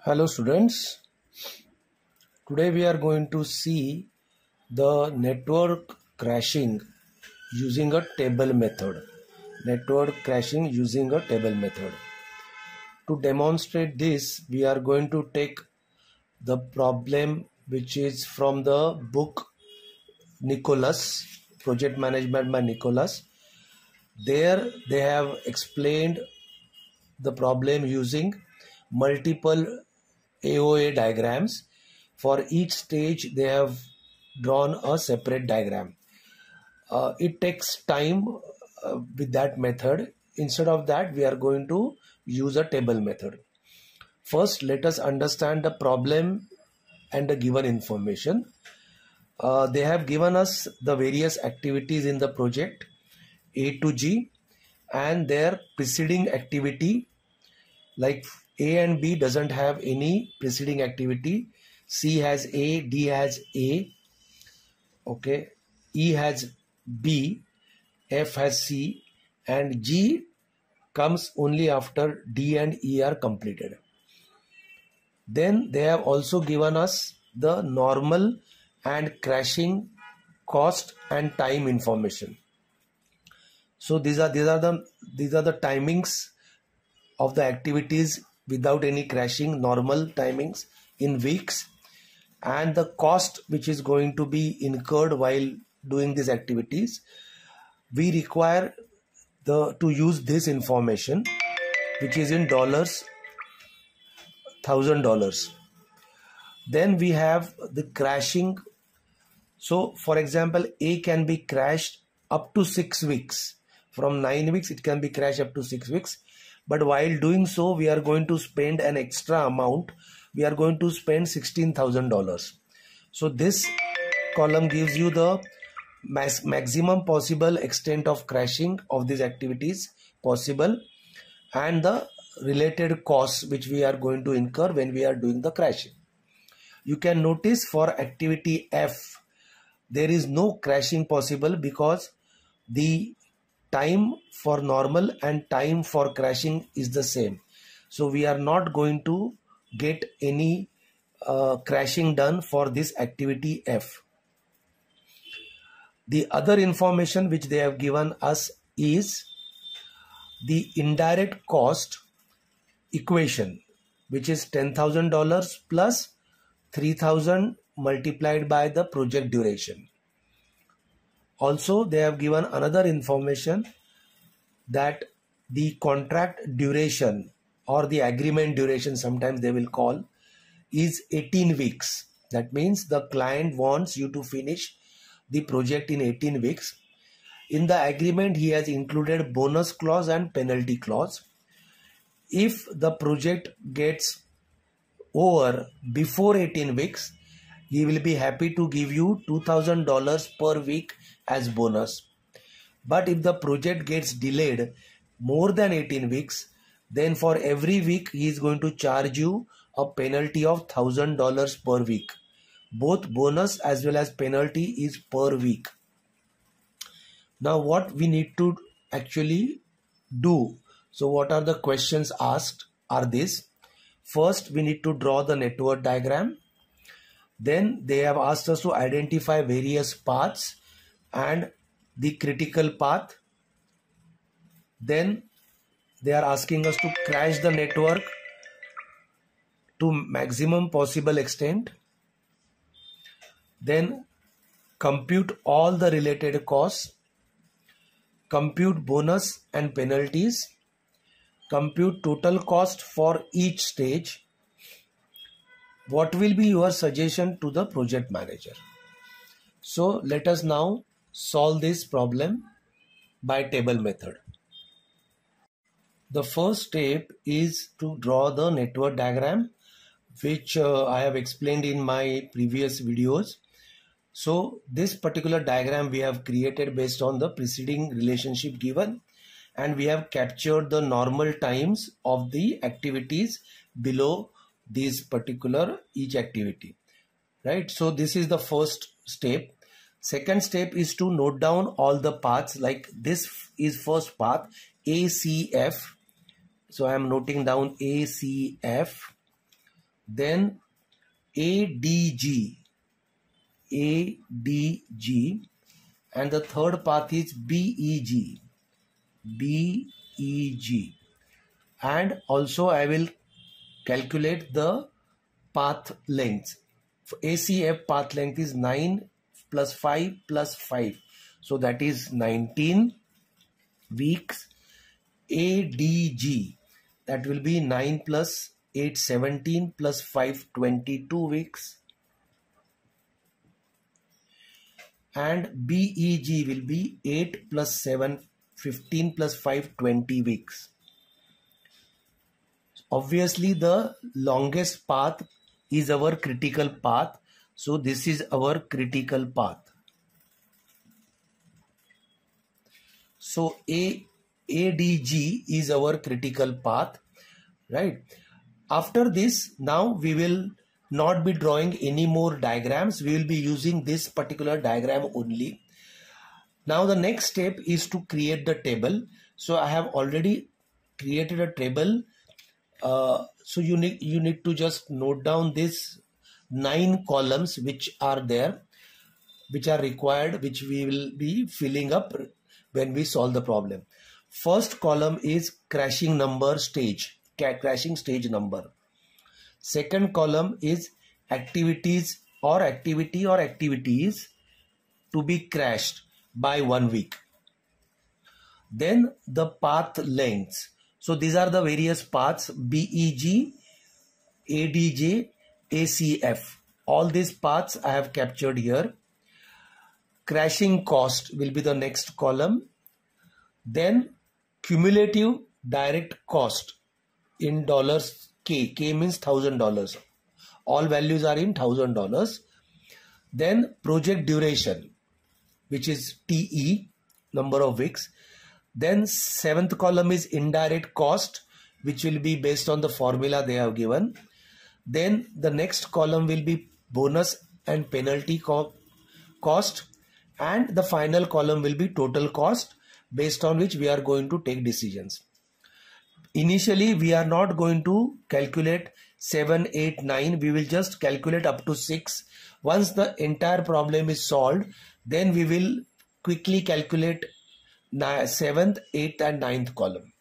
Hello students, today we are going to see the network crashing using a table method. Network crashing using a table method. To demonstrate this, we are going to take the problem which is from the book Nicholas, Project Management by Nicholas. There they have explained the problem using multiple AOA diagrams. For each stage they have drawn a separate diagram. It takes time with that method. Instead of that, we are going to use a table method. First, let us understand the problem and the given information. They have given us the various activities in the project A to G and their preceding activity. Like A and B doesn't have any preceding activity. C has A, D has A, okay, E has B, F has C, and G comes only after D and E are completed. Then they have also given us the normal and crashing cost and time information. So these are the timings of the activities without any crashing, normal timings in weeks, and the cost which is going to be incurred while doing these activities. We require to use this information which is in dollars, $1,000. Then we have the crashing. So for example, A can be crashed up to 6 weeks. From 9 weeks it can be crashed up to 6 weeks. But while doing so, we are going to spend an extra amount. We are going to spend $16,000. So this column gives you the maximum possible extent of crashing of these activities possible and the related costs which we are going to incur when we are doing the crashing. You can notice for activity F, there is no crashing possible because the time for normal and time for crashing is the same. So we are not going to get any crashing done for this activity F. The other information which they have given us is the indirect cost equation, which is $10,000 plus 3,000 multiplied by the project duration. Also, they have given another information that the contract duration or the agreement duration, sometimes they will call, is 18 weeks. That means the client wants you to finish the project in 18 weeks. In the agreement, he has included bonus clause and penalty clause. If the project gets over before 18 weeks, he will be happy to give you $2,000 per week as bonus. But if the project gets delayed more than 18 weeks, then for every week he is going to charge you a penalty of $1,000 per week. Both bonus as well as penalty is per week. Now what we need to actually do? So what are the questions asked are this. First, we need to draw the network diagram. Then they have asked us to identify various paths and the critical path. Then they are asking us to crash the network to maximum possible extent. Then compute all the related costs, compute bonus and penalties, compute total cost for each stage. What will be your suggestion to the project manager? So let us now solve this problem by table method. The first step is to draw the network diagram, which I have explained in my previous videos. So this particular diagram we have created based on the preceding relationship given, and we have captured the normal times of the activities below this particular each activity, right? So this is the first step. Second step is to note down all the paths. Like this is first path ACF. So I am noting down ACF. then ADG, ADG, and the third path is BEG, BEG, and also I will calculate the path length. ACF path length is 9 plus 5 plus 5, so that is 19 weeks. ADG, that will be 9 plus 8 17 plus 5 22 weeks, and BEG will be 8 plus 7 15 plus 5 20 weeks. Obviously the longest path is our critical path, so this is our critical path. So ADG is our critical path, right? After this, now we will not be drawing any more diagrams. We will be using this particular diagram only. Now the next step is to create the table. So I have already created a table. So you need to just note down this 9 columns which are there, which are required, which we will be filling up when we solve the problem. First column is crashing number stage, crashing stage number. Second column is activities or activities to be crashed by 1 week. Then the path lengths. So these are the various paths: BEG, ADJ, ACF. All these paths I have captured here. Crashing cost will be the next column. Then cumulative direct cost in dollars K. K means $1,000. All values are in $1,000. Then project duration, which is TE, number of weeks. Then 7th column is indirect cost, which will be based on the formula they have given. Then the next column will be bonus and penalty cost, and the final column will be total cost, based on which we are going to take decisions. Initially, we are not going to calculate 7, 8, 9. We will just calculate up to 6. Once the entire problem is solved, then we will quickly calculate 7th, 8th and 9th column.